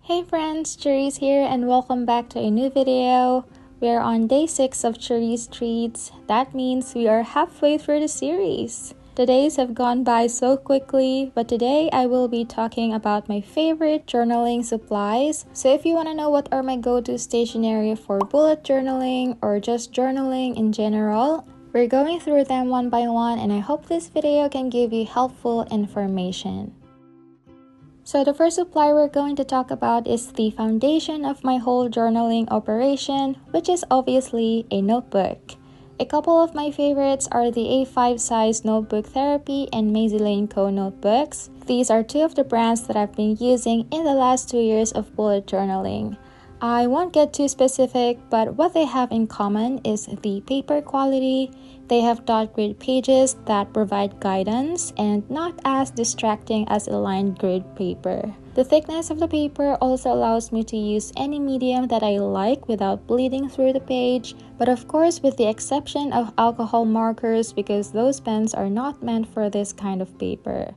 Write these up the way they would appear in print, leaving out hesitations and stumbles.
Hey friends, Charizze here and welcome back to a new video. We are on day 6 of Charizze Treats. That means we are halfway through the series. The days have gone by so quickly, but today I will be talking about my favorite journaling supplies. So if you want to know what are my go-to stationery for bullet journaling or just journaling in general, we're going through them one by one and I hope this video can give you helpful information. So the first supply we're going to talk about is the foundation of my whole journaling operation, which is obviously a notebook. A couple of my favorites are the A5 size Notebook Therapy and Maisie Lane Co Notebooks. These are two of the brands that I've been using in the last 2 years of bullet journaling. I won't get too specific, but what they have in common is the paper quality. They have dot grid pages that provide guidance and not as distracting as a lined grid paper. The thickness of the paper also allows me to use any medium that I like without bleeding through the page, but of course with the exception of alcohol markers because those pens are not meant for this kind of paper.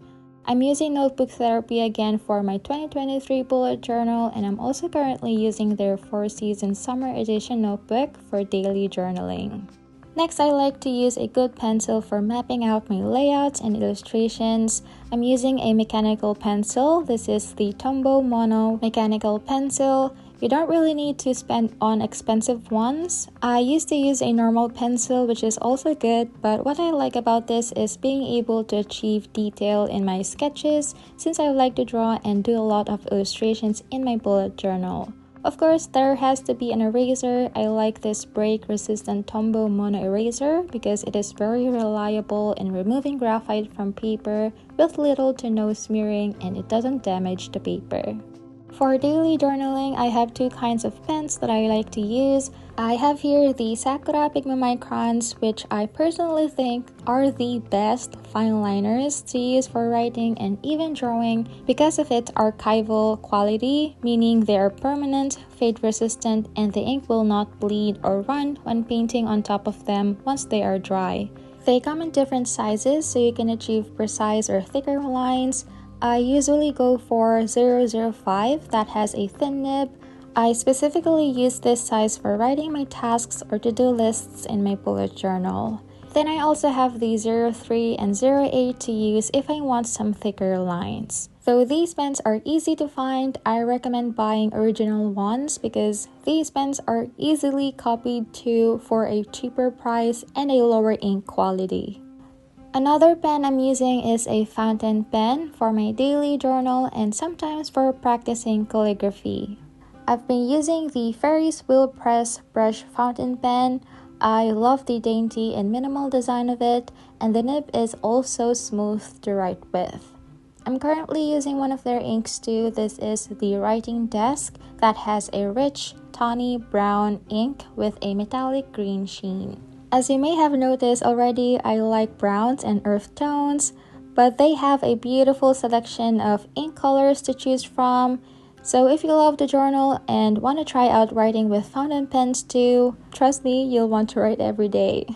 I'm using Notebook Therapy again for my 2023 bullet journal, and I'm also currently using their 4-season summer edition notebook for daily journaling. Next, I like to use a good pencil for mapping out my layouts and illustrations. I'm using a mechanical pencil. This is the Tombow Mono mechanical pencil. You don't really need to spend on expensive ones. I used to use a normal pencil, which is also good, but what I like about this is being able to achieve detail in my sketches since I like to draw and do a lot of illustrations in my bullet journal. Of course, there has to be an eraser. I like this break-resistant Tombow Mono eraser because it is very reliable in removing graphite from paper with little to no smearing and it doesn't damage the paper. For daily journaling, I have two kinds of pens that I like to use. I have here the Sakura Pigma Microns, which I personally think are the best fine liners to use for writing and even drawing because of its archival quality, meaning they are permanent, fade resistant, and the ink will not bleed or run when painting on top of them once they are dry. They come in different sizes so you can achieve precise or thicker lines. I usually go for 005 that has a thin nib. I specifically use this size for writing my tasks or to-do lists in my bullet journal. Then I also have the 03 and 08 to use if I want some thicker lines. Though these pens are easy to find, I recommend buying original ones because these pens are easily copied too for a cheaper price and a lower ink quality. Another pen I'm using is a fountain pen for my daily journal and sometimes for practicing calligraphy. I've been using the Ferris Wheel Press Brush Fountain Pen. I love the dainty and minimal design of it, and the nib is also smooth to write with. I'm currently using one of their inks too. This is the Writing Desk that has a rich, tawny brown ink with a metallic green sheen. As you may have noticed already, I like browns and earth tones, but they have a beautiful selection of ink colors to choose from. So if you love the journal and want to try out writing with fountain pens too, trust me, you'll want to write every day.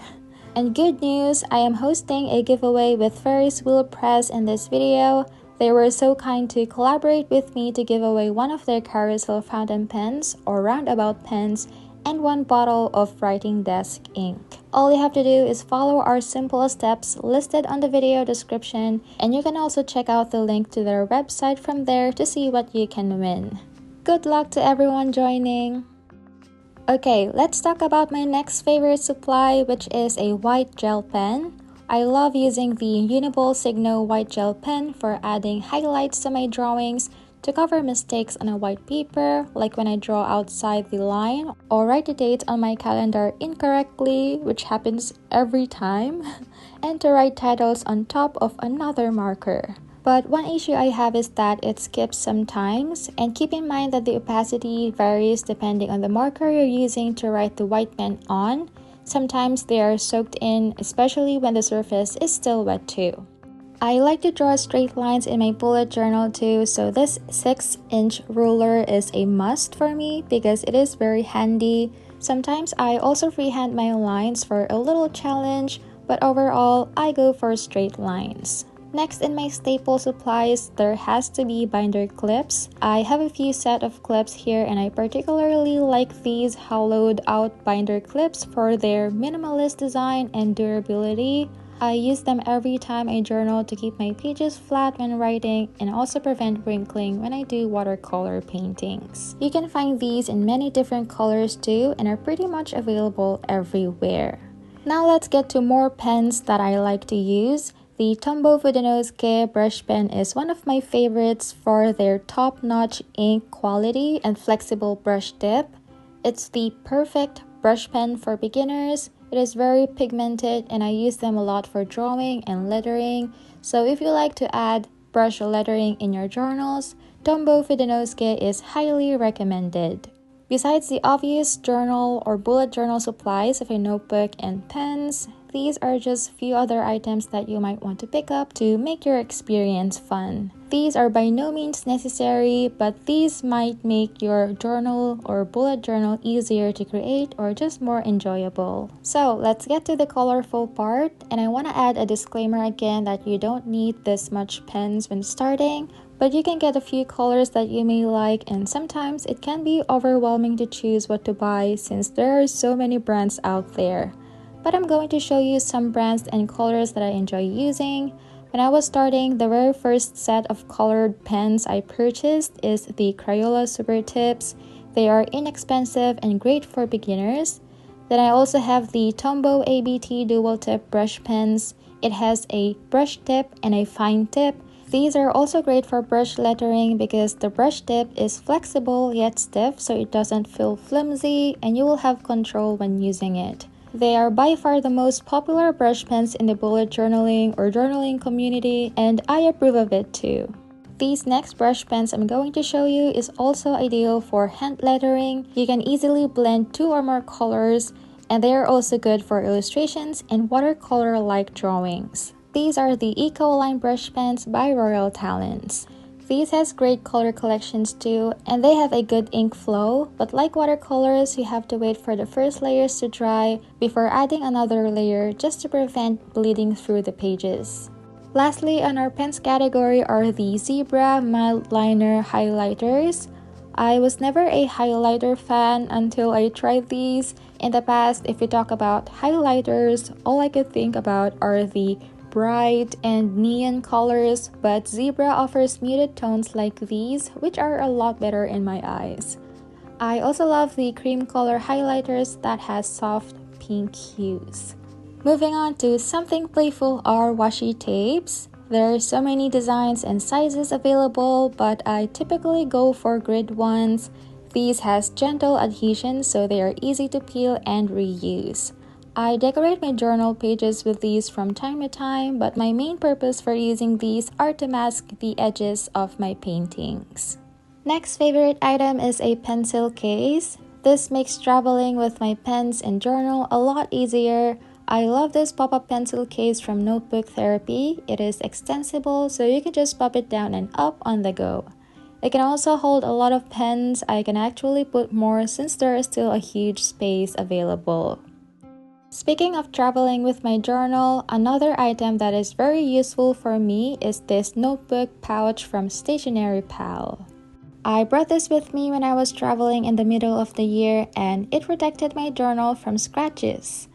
And good news, I am hosting a giveaway with Ferris Wheel Press in this video. They were so kind to collaborate with me to give away one of their Charizze fountain pens or roundabout pens and one bottle of Writing Desk ink. All you have to do is follow our simple steps listed on the video description, and you can also check out the link to their website from there to see what you can win. Good luck to everyone joining! Okay, let's talk about my next favorite supply, which is a white gel pen. I love using the Uniball Signo white gel pen for adding highlights to my drawings, to cover mistakes on a white paper, like when I draw outside the line or write the date on my calendar incorrectly, which happens every time, and to write titles on top of another marker. But one issue I have is that it skips sometimes, and keep in mind that the opacity varies depending on the marker you're using to write the white pen on. Sometimes they are soaked in, especially when the surface is still wet too. I like to draw straight lines in my bullet journal too, so this 6-inch ruler is a must for me because it is very handy. Sometimes I also freehand my lines for a little challenge, but overall, I go for straight lines. Next, in my staple supplies, there has to be binder clips. I have a few set of clips here and I particularly like these hollowed out binder clips for their minimalist design and durability. I use them every time I journal to keep my pages flat when writing and also prevent wrinkling when I do watercolor paintings. You can find these in many different colors too and are pretty much available everywhere. Now let's get to more pens that I like to use. The Tombow Vodenosuke brush pen is one of my favorites for their top-notch ink quality and flexible brush tip. It's the perfect brush pen for beginners. It is very pigmented and I use them a lot for drawing and lettering. So if you like to add brush lettering in your journals, Tombow Vodenosuke is highly recommended. Besides the obvious journal or bullet journal supplies of a notebook and pens, these are just few other items that you might want to pick up to make your experience fun. These are by no means necessary, but these might make your journal or bullet journal easier to create or just more enjoyable. So let's get to the colorful part, and I want to add a disclaimer again that you don't need this much pens when starting, but you can get a few colors that you may like, and sometimes it can be overwhelming to choose what to buy since there are so many brands out there. But I'm going to show you some brands and colors that I enjoy using. When I was starting, the very first set of colored pens I purchased is the Crayola Super Tips. They are inexpensive and great for beginners. Then I also have the Tombow ABT Dual Tip Brush Pens. It has a brush tip and a fine tip. These are also great for brush lettering because the brush tip is flexible yet stiff so it doesn't feel flimsy and you will have control when using it. They are by far the most popular brush pens in the bullet journaling or journaling community, and I approve of it too. These next brush pens I'm going to show you is also ideal for hand lettering. You can easily blend 2 or more colors, and they are also good for illustrations and watercolor-like drawings. These are the Eco Line brush pens by Royal Talents. These has great color collections too, and they have a good ink flow, but like watercolors, you have to wait for the first layers to dry before adding another layer just to prevent bleeding through the pages. Lastly, on our pens category are the Zebra Mild Liner Highlighters. I was never a highlighter fan until I tried these. In the past, if you talk about highlighters, all I could think about are the bright and neon colors, but Zebra offers muted tones like these, which are a lot better in my eyes. I also love the cream color highlighters that has soft pink hues. Moving on to something playful are washi tapes. There are so many designs and sizes available, but I typically go for grid ones. These has gentle adhesion so they are easy to peel and reuse. I decorate my journal pages with these from time to time, but my main purpose for using these are to mask the edges of my paintings. Next favorite item is a pencil case. This makes traveling with my pens and journal a lot easier. I love this pop-up pencil case from Notebook Therapy. It is extensible, so you can just pop it down and up on the go. It can also hold a lot of pens. I can actually put more since there is still a huge space available. Speaking of traveling with my journal, another item that is very useful for me is this notebook pouch from Stationery Pal. I brought this with me when I was traveling in the middle of the year and it protected my journal from scratches.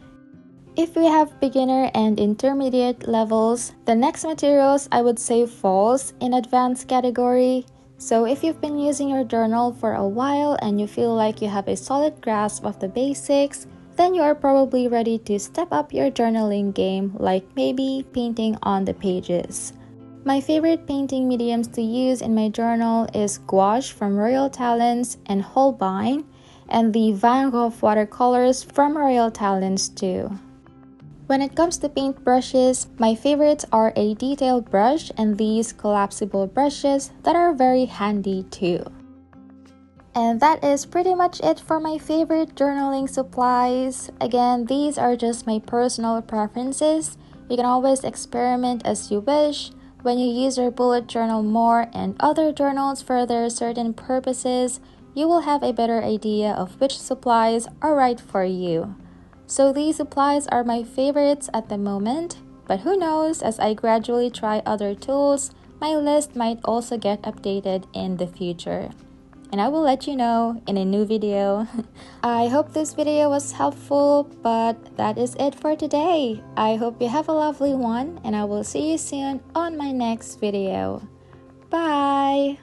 If we have beginner and intermediate levels, the next materials I would say falls in advanced category. So if you've been using your journal for a while and you feel like you have a solid grasp of the basics, then you are probably ready to step up your journaling game, like maybe painting on the pages. My favorite painting mediums to use in my journal is gouache from Royal Talents and Holbein, and the Van Gogh watercolors from Royal Talents too. When it comes to paint brushes, my favorites are a detail brush and these collapsible brushes that are very handy too. And that is pretty much it for my favorite journaling supplies. Again, these are just my personal preferences. You can always experiment as you wish. When you use your bullet journal more and other journals for their certain purposes, you will have a better idea of which supplies are right for you. So these supplies are my favorites at the moment. But who knows, as I gradually try other tools, my list might also get updated in the future. And I will let you know in a new video. I hope this video was helpful, but that is it for today. I hope you have a lovely one, and I will see you soon on my next video. Bye!